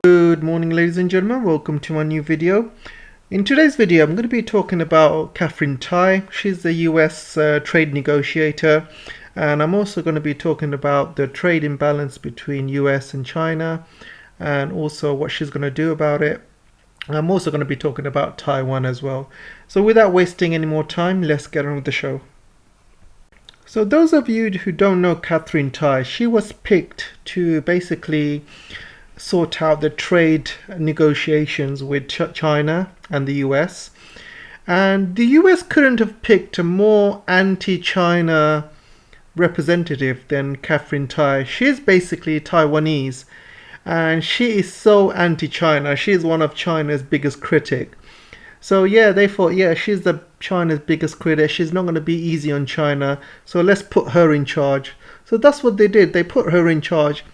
Good morning, ladies and gentlemen. Welcome to my new video. In today's video, I'm going to be talking about Katherine Tai. She's the US trade negotiator, and I'm also going to be talking about the trade imbalance between US and China, and also what she's going to do about it. I'm also going to be talking about Taiwan as well. So without wasting any more time, let's get on with the show. So those of you who don't know Katherine Tai, she was picked to basically sort out the trade negotiations with China and the US. And the US couldn't have picked a more anti-China representative than Katherine Tai. She's basically Taiwanese, and she is so anti-China. She's one of China's biggest critic. So yeah, they thought, yeah, she's China's biggest critic. She's not going to be easy on China. So let's put her in charge. So that's what they did. They put her in charge.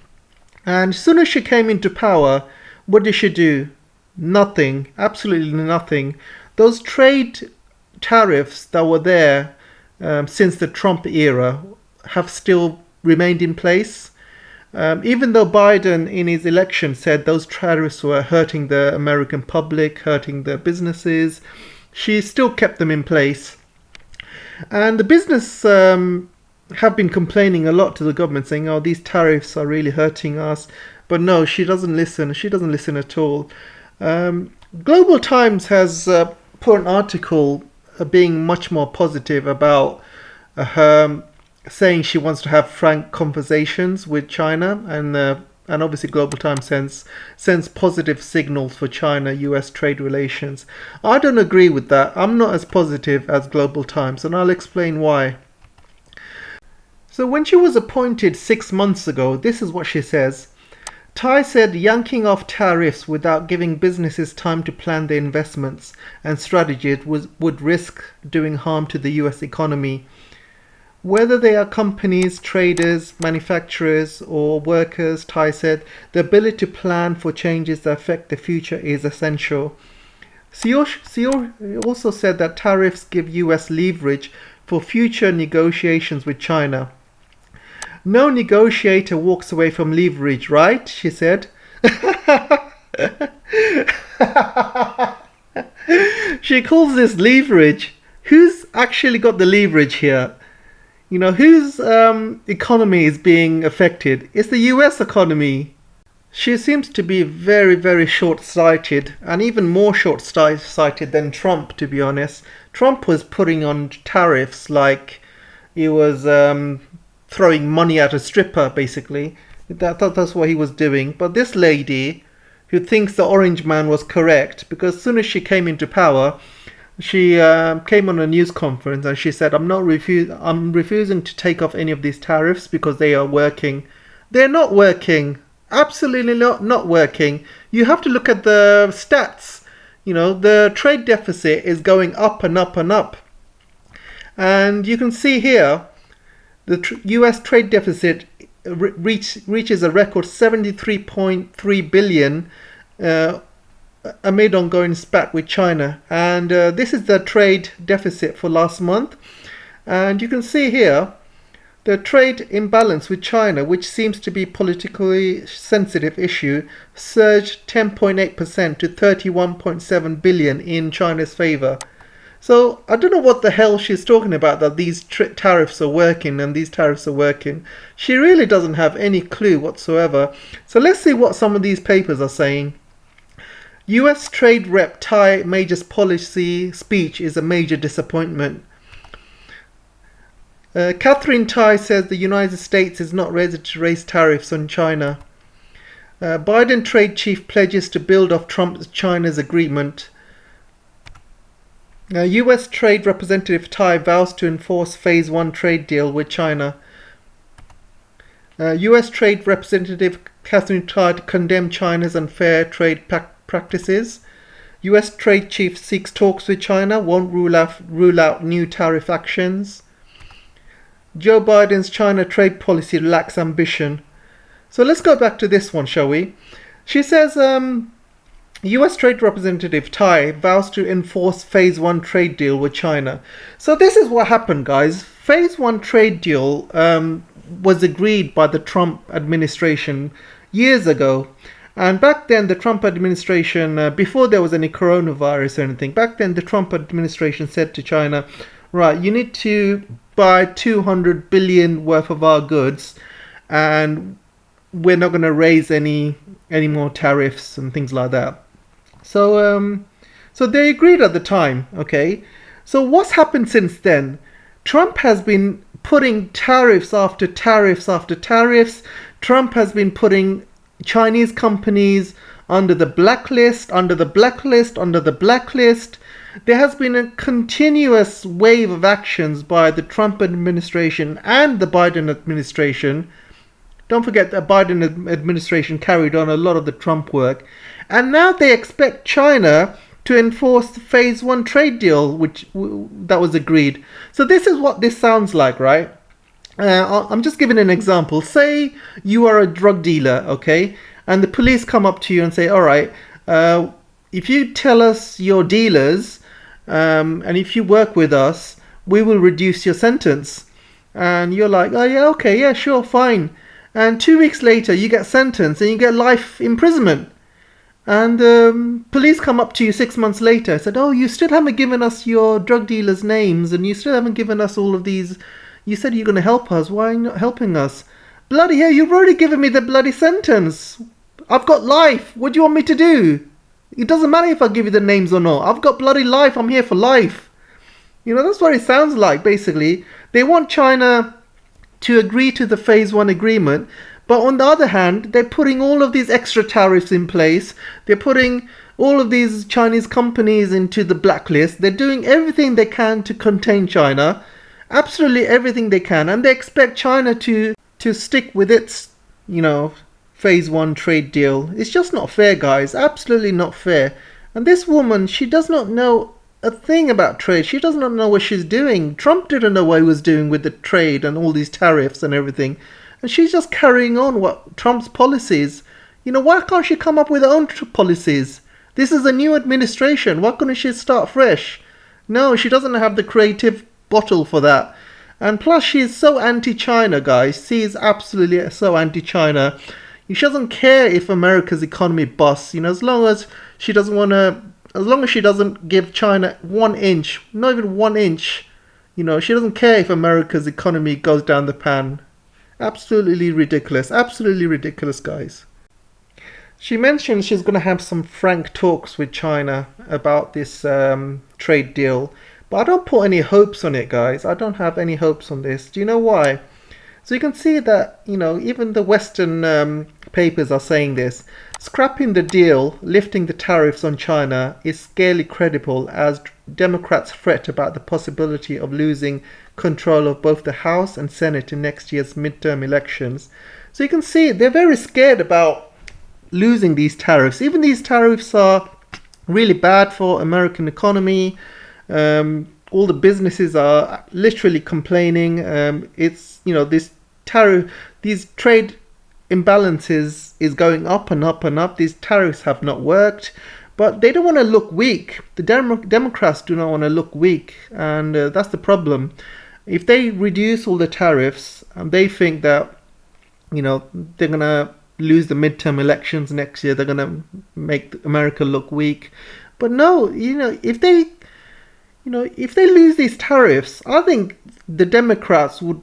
And as soon as she came into power, what did she do? Nothing. Absolutely nothing. Those trade tariffs that were there since the Trump era have still remained in place. Even though Biden in his election said those tariffs were hurting the American public, hurting their businesses, she still kept them in place. And the business have been complaining a lot to the government, saying, oh, these tariffs are really hurting us. But no, she doesn't listen. She doesn't listen at all. Global Times has put an article being much more positive about her saying she wants to have frank conversations with China, and obviously Global Times sends positive signals for China-US trade relations. I don't agree with that. I'm not as positive as Global Times, and I'll explain why. So when she was appointed 6 months ago, this is what she says. Tai said yanking off tariffs without giving businesses time to plan their investments and strategies would risk doing harm to the US economy. Whether they are companies, traders, manufacturers, or workers, Tai said, the ability to plan for changes that affect the future is essential. She also said that tariffs give US leverage for future negotiations with China. No negotiator walks away from leverage, right? She said. She calls this leverage. Who's actually got the leverage here? You know, whose economy is being affected? It's the US economy. She seems to be very, very short-sighted, and even more short-sighted than Trump, to be honest. Trump was putting on tariffs like he was throwing money at a stripper, basically. That's what he was doing. But this lady, who thinks the orange man was correct, because as soon as she came into power, she came on a news conference and she said, I'm refusing to take off any of these tariffs because they are working. They're not working. Absolutely not working. You have to look at the stats. You know, the trade deficit is going up and up and up. And you can see here, the US trade deficit reaches a record 73.3 billion amid ongoing spat with China. And this is the trade deficit for last month. And you can see here the trade imbalance with China, which seems to be politically sensitive issue, surged 10.8% to 31.7 billion in China's favor. So I don't know what the hell she's talking about, that these tariffs are working and these tariffs are working. She really doesn't have any clue whatsoever. So let's see what some of these papers are saying. US Trade Rep Tai Major's policy speech is a major disappointment. Katherine Tai says the United States is not ready to raise tariffs on China. Biden trade chief pledges to build off Trump-China's agreement. US Trade Representative Tai vows to enforce Phase 1 trade deal with China. US Trade Representative Catherine Tai condemned China's unfair trade practices. US Trade Chief seeks talks with China, won't rule out new tariff actions. Joe Biden's China trade policy lacks ambition. So let's go back to this one, shall we? She says, US Trade Representative Tai vows to enforce Phase 1 trade deal with China. So this is what happened, guys. Phase 1 trade deal was agreed by the Trump administration years ago. And back then, the Trump administration, before there was any coronavirus or anything, back then the Trump administration said to China, right, you need to buy 200 billion worth of our goods, and we're not going to raise any more tariffs and things like that. So they agreed at the time. Okay, so what's happened since then? Trump has been putting tariffs after tariffs after tariffs. Trump has been putting Chinese companies under the blacklist, under the blacklist, under the blacklist. There has been a continuous wave of actions by the Trump administration and the Biden administration. Don't forget that Biden administration carried on a lot of the Trump work. And now they expect China to enforce the phase one trade deal, that was agreed. So this is what this sounds like, right? I'm just giving an example. Say you are a drug dealer, okay? And the police come up to you and say, all right, if you tell us your dealers, and if you work with us, we will reduce your sentence. And you're like, oh yeah, okay, yeah, sure, fine. And 2 weeks later, you get sentenced and you get life imprisonment. And police come up to you 6 months later and said, oh, you still haven't given us your drug dealers' names, and you still haven't given us all of these. You said you're going to help us. Why are you not helping us? Bloody hell, you've already given me the bloody sentence. I've got life. What do you want me to do? It doesn't matter if I give you the names or not. I've got bloody life. I'm here for life. You know, that's what it sounds like, basically. They want China to agree to the phase one agreement. But on the other hand, they're putting all of these extra tariffs in place. They're putting all of these Chinese companies into the blacklist. They're doing everything they can to contain China. Absolutely everything they can. And they expect China to stick with its, phase one trade deal. It's just not fair, guys. Absolutely not fair. And this woman, she does not know a thing about trade. She does not know what she's doing. Trump didn't know what he was doing with the trade and all these tariffs and everything. And she's just carrying on what Trump's policies. Why can't she come up with her own policies? This is a new administration. Why couldn't she start fresh? No, she doesn't have the creative bottle for that. And plus, she's so anti-China, guys. She is absolutely so anti-China. She doesn't care if America's economy busts. As long as she doesn't give China 1 inch, not even 1 inch, she doesn't care if America's economy goes down the pan. Absolutely ridiculous. Absolutely ridiculous, guys. She mentioned she's going to have some frank talks with China about this trade deal. But I don't put any hopes on it, guys. I don't have any hopes on this. Do you know why? So you can see that, even the Western papers are saying this. Scrapping the deal, lifting the tariffs on China is scarcely credible as Democrats fret about the possibility of losing control of both the House and Senate in next year's midterm elections. So you can see they're very scared about losing these tariffs. Even these tariffs are really bad for American economy. All the businesses are literally complaining. This tariff, these trade imbalances is going up and up and up. These tariffs have not worked. But they don't want to look weak. The Democrats do not want to look weak. And that's the problem. If they reduce all the tariffs, they think that, they're going to lose the midterm elections next year. They're going to make America look weak. But no, if they lose these tariffs, I think the Democrats would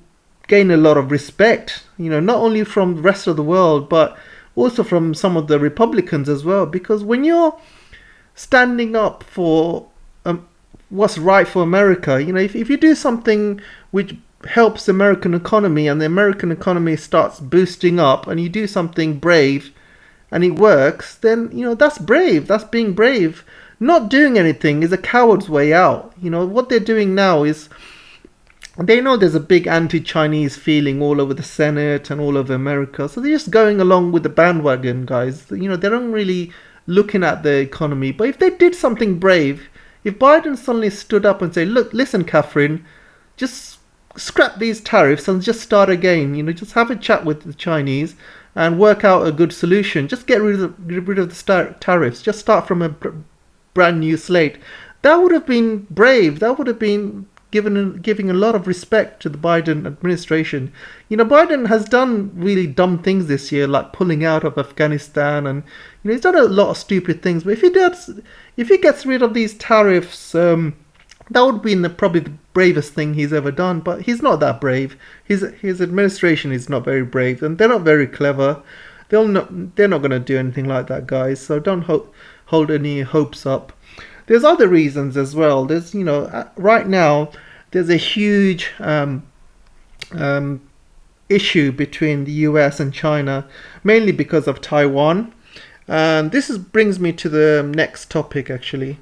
gain a lot of respect, not only from the rest of the world, but also from some of the Republicans as well. Because when you're standing up for what's right for America, if you do something which helps the American economy and the American economy starts boosting up, and you do something brave and it works, then, that's brave. That's being brave. Not doing anything is a coward's way out. What they're doing now is they know there's a big anti-Chinese feeling all over the Senate and all over America. So they're just going along with the bandwagon, guys. They don't really looking at the economy. But if they did something brave, if Biden suddenly stood up and said, look, listen, Catherine, just scrap these tariffs and just start again. Just have a chat with the Chinese and work out a good solution. Just get rid of the tariffs. Just start from a brand new slate. That would have been brave. That would have been giving a lot of respect to the Biden administration. Biden has done really dumb things this year, like pulling out of Afghanistan, and he's done a lot of stupid things. But if he gets rid of these tariffs, that would be probably the bravest thing he's ever done. But he's not that brave. His administration is not very brave, and they're not very clever. They're not going to do anything like that, guys. So don't hold any hopes up. There's other reasons as well. There's, right now, there's a huge issue between the US and China, mainly because of Taiwan. And this brings me to the next topic, actually.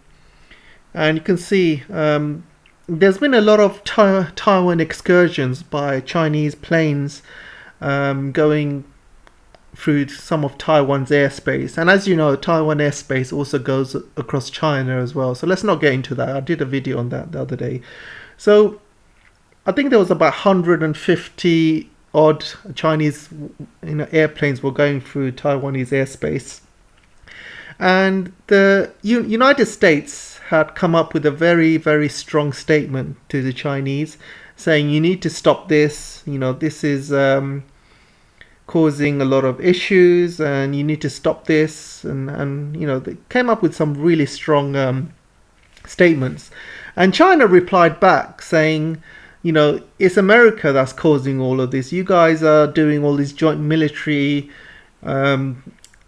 And you can see there's been a lot of Taiwan excursions by Chinese planes going through some of Taiwan's airspace. And as you know, Taiwan airspace also goes across China as well. So let's not get into that. I did a video on that the other day. So I think there was about 150 odd Chinese airplanes were going through Taiwanese airspace. And the United States had come up with a very, very strong statement to the Chinese saying, you need to stop this. This is causing a lot of issues, and you need to stop this. And they came up with some really strong statements. And China replied back saying, it's America that's causing all of this. You guys are doing all these joint military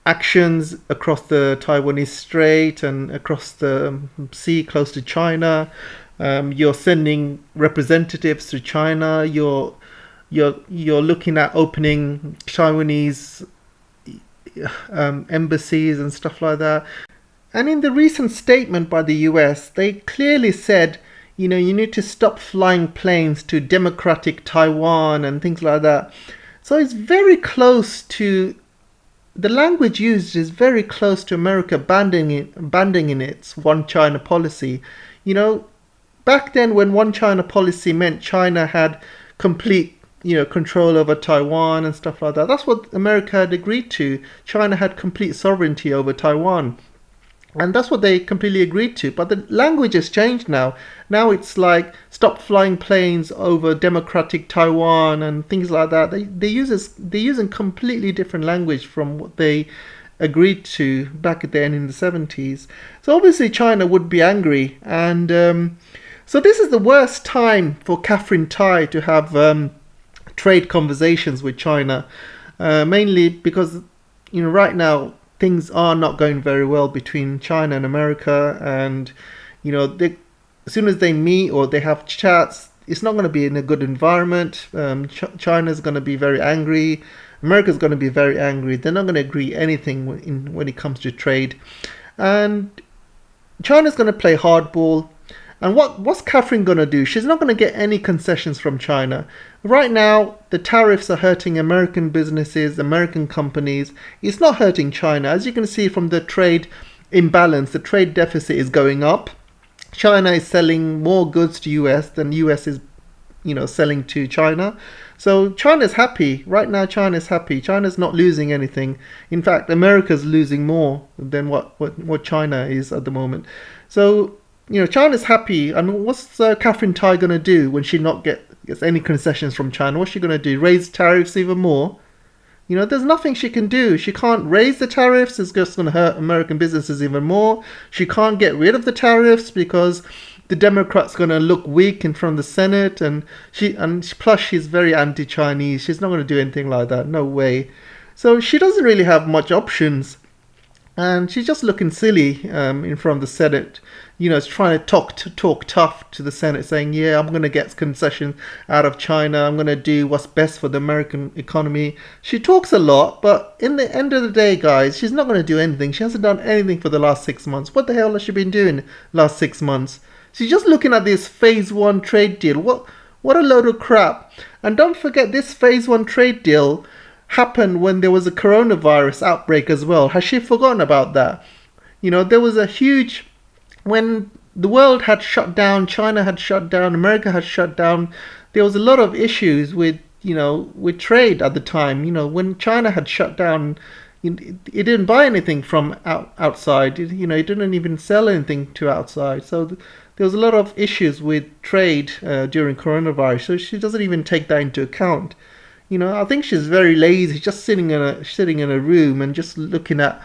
actions across the Taiwanese Strait and across the sea close to China. You're sending representatives to China. You're looking at opening Taiwanese embassies and stuff like that. And in the recent statement by the US, they clearly said, you need to stop flying planes to democratic Taiwan and things like that. So it's very close to, the language used is very close to America abandoning its one China policy. Back then when one China policy meant China had complete control over Taiwan and stuff like that. That's what America had agreed to. China had complete sovereignty over Taiwan. And that's what they completely agreed to. But the language has changed now. Now it's like, stop flying planes over democratic Taiwan and things like that. They're using completely different language from what they agreed to back then in the 70s. So obviously China would be angry. And so this is the worst time for Catherine Tai to have trade conversations with China. Mainly because, right now, things are not going very well between China and America, and as soon as they meet or they have chats, it's not going to be in a good environment. China's going to be very angry. America's going to be very angry. They're not going to agree anything when it comes to trade, and China's going to play hardball. And what's Catherine going to do? She's not going to get any concessions from China. Right now, the tariffs are hurting American businesses, American companies. It's not hurting China. As you can see from the trade imbalance, the trade deficit is going up. China is selling more goods to US than US is, selling to China. So China's happy. Right now, China's happy. China's not losing anything. In fact, America's losing more than what China is at the moment. So China's happy. And what's Catherine Tai going to do when she not gets any concessions from China? What's she going to do? Raise tariffs even more? There's nothing she can do. She can't raise the tariffs. It's just going to hurt American businesses even more. She can't get rid of the tariffs because the Democrats going to look weak in front of the Senate. And plus she's very anti-Chinese. She's not going to do anything like that. No way. So she doesn't really have much options. And she's just looking silly in front of the Senate. Trying to talk tough to the Senate, saying, yeah, I'm going to get concessions out of China. I'm going to do what's best for the American economy. She talks a lot, but in the end of the day, guys, she's not going to do anything. She hasn't done anything for the last 6 months. What the hell has she been doing last 6 months? She's just looking at this phase 1 trade deal. What a load of crap. And don't forget, this phase 1 trade deal happened when there was a coronavirus outbreak as well. Has she forgotten about that? There was a huge... When the world had shut down, China had shut down, America had shut down, there was a lot of issues with trade at the time. When China had shut down, it didn't buy anything from outside. It didn't even sell anything to outside. So there was a lot of issues with trade during coronavirus, so she doesn't even take that into account. I think she's very lazy, just sitting in a room and just looking at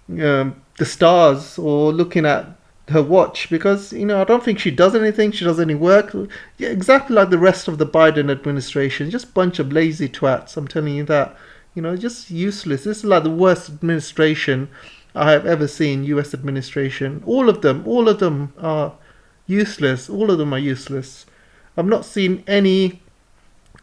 the stars or looking at her watch, because I don't think she does anything. She does any work. Yeah, exactly like the rest of the Biden administration, just a bunch of lazy twats. I'm telling you that. Just useless. This is like the worst administration I have ever seen. U.S. administration. All of them are useless. All of them are useless. I've not seen any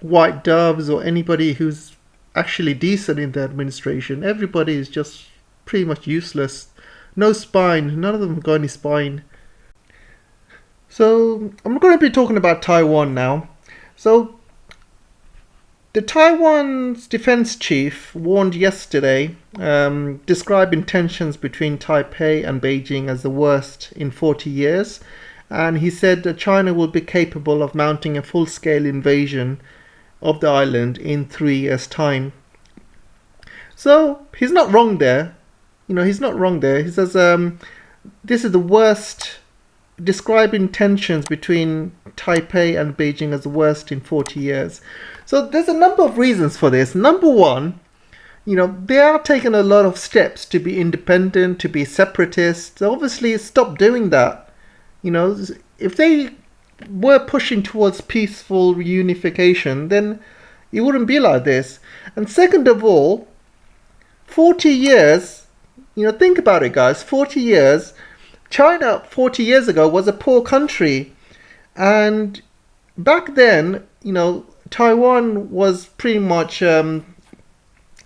white doves or anybody who's actually decent in the administration. Everybody is just pretty much useless. No spine. None of them have got any spine. So I'm going to be talking about Taiwan now. So the Taiwan's defense chief warned yesterday, describing tensions between Taipei and Beijing as the worst in 40 years. And he said that China will be capable of mounting a full-scale invasion of the island in 3 years' time. So he's not wrong there. He's not wrong there. He says this is the worst, describing tensions between Taipei and Beijing as the worst in 40 years. So there's a number of reasons for this. Number one, they are taking a lot of steps to be independent, to be separatists. So obviously, stop doing that. If they were pushing towards peaceful reunification, then it wouldn't be like this. And second of all, 40 years, think about it, guys. 40 years. China 40 years ago was a poor country. And back then, Taiwan was pretty much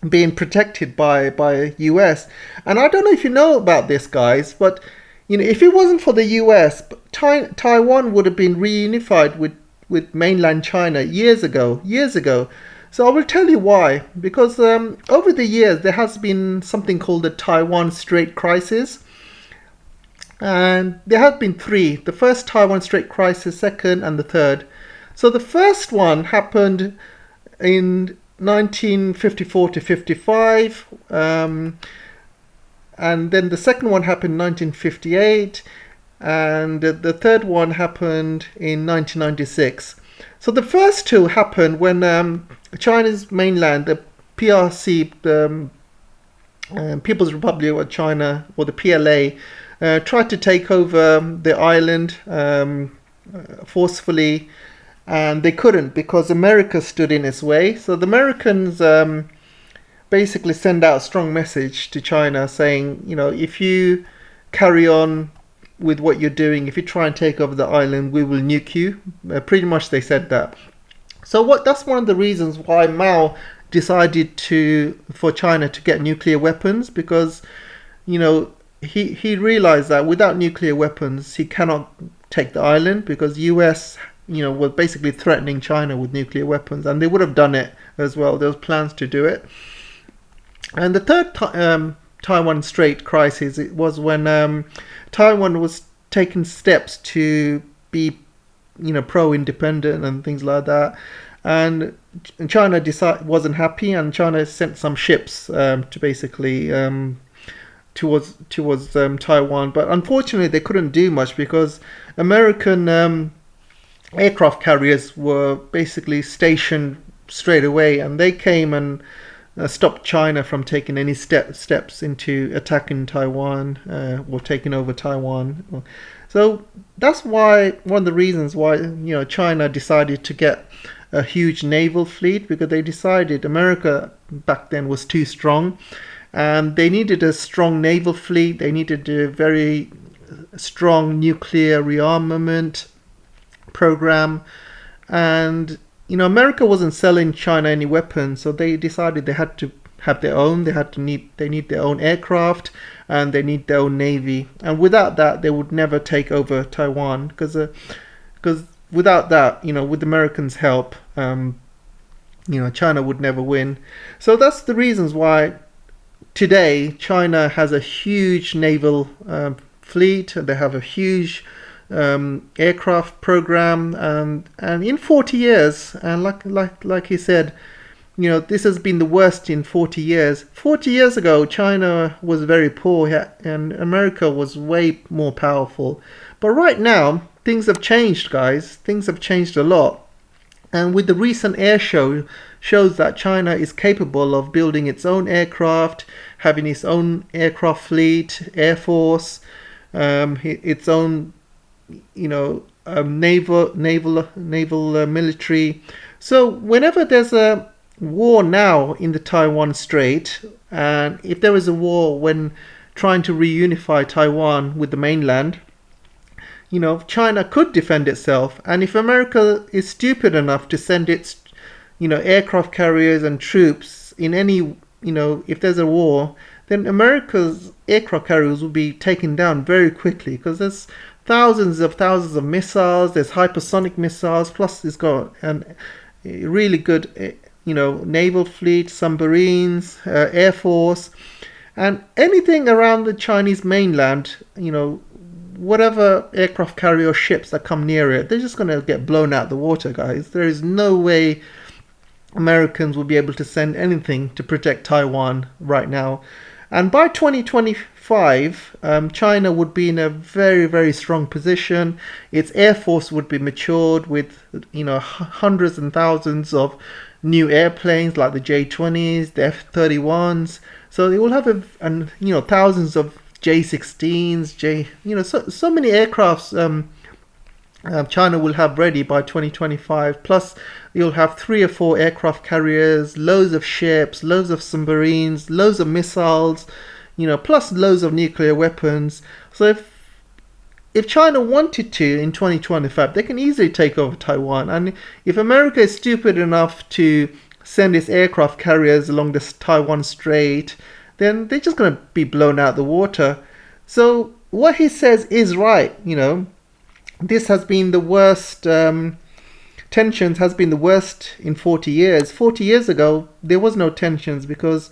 being protected by US. And I don't know if you know about this, guys, but if it wasn't for the US, Taiwan would have been reunified with mainland China years ago. So I will tell you why. Because over the years, there has been something called the Taiwan Strait Crisis. And there have been three. The first Taiwan Strait Crisis, second, and the third. So the first one happened in 1954 to 55. And then the second one happened in 1958. And the third one happened in 1996. So the first two happened when China's mainland, the PRC, the People's Republic of China, or the PLA, tried to take over the island forcefully, and they couldn't because America stood in its way. So the Americans basically send out a strong message to China saying, if you carry on with what you're doing, if you try and take over the island, we will nuke you. Pretty much they said that. So that's one of the reasons why Mao decided for China to get nuclear weapons, because he realized that without nuclear weapons he cannot take the island, because US were basically threatening China with nuclear weapons, and they would have done it as well. There was plans to do it. And the third Taiwan Strait crisis, it was when Taiwan was taking steps to be pro-independent and things like that, and China wasn't happy, and China sent some ships to basically towards Taiwan. But unfortunately they couldn't do much because American aircraft carriers were basically stationed straight away, and they came and stopped China from taking any steps into attacking Taiwan or taking over Taiwan. So that's why one of the reasons why China decided to get a huge naval fleet, because they decided America back then was too strong, and they needed a strong naval fleet. They needed a very strong nuclear rearmament program, and America wasn't selling China any weapons, so they decided they had to have their own. They need their own aircraft, and they need their own navy. And without that, they would never take over Taiwan, because without that, with Americans' help, China would never win. So that's the reasons why today China has a huge naval fleet. They have a huge aircraft program, and in 40 years, and like he said, this has been the worst in 40 years. 40 years ago, China was very poor, and America was way more powerful. But right now, things have changed, guys. Things have changed a lot. And with the recent air show, shows that China is capable of building its own aircraft, having its own aircraft fleet, air force, its own, naval military. So whenever there's a war now in the Taiwan Strait, and if there is a war when trying to reunify Taiwan with the mainland, China could defend itself. And if America is stupid enough to send its, aircraft carriers and troops in any, if there's a war, then America's aircraft carriers will be taken down very quickly, because there's thousands of missiles, there's hypersonic missiles, plus it's got a really good, naval fleet, submarines, air force, and anything around the Chinese mainland, whatever aircraft carrier ships that come near it, they're just going to get blown out the water, guys. There is no way Americans will be able to send anything to protect Taiwan right now. And by 2025, China would be in a very, very strong position. Its air force would be matured with, hundreds and thousands of new airplanes like the J-20s, the F-31s. So they will have thousands of J-16s, so many aircrafts China will have ready by 2025. Plus, you'll have 3 or 4 aircraft carriers, loads of ships, loads of submarines, loads of missiles, plus loads of nuclear weapons. So if China wanted to in 2025, they can easily take over Taiwan. And if America is stupid enough to send its aircraft carriers along the Taiwan Strait, then they're just going to be blown out the water. So what he says is right. This has been the worst, tensions has been the worst in 40 years. 40 years ago, there was no tensions because,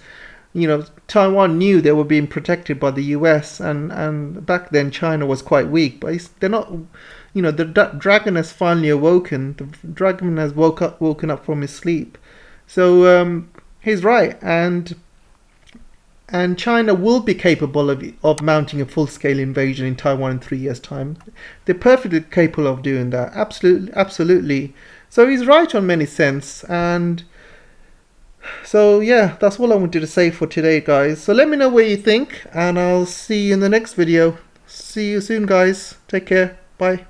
Taiwan knew they were being protected by the US, and back then China was quite weak. But they're not, the dragon has finally awoken. The dragon has woken up from his sleep. So he's right, and China will be capable of mounting a full-scale invasion in Taiwan in 3 years' time. They're perfectly capable of doing that. Absolutely. So he's right on many sense. And so, yeah, that's all I wanted to say for today, guys. So let me know what you think, and I'll see you in the next video. See you soon, guys. Take care. Bye.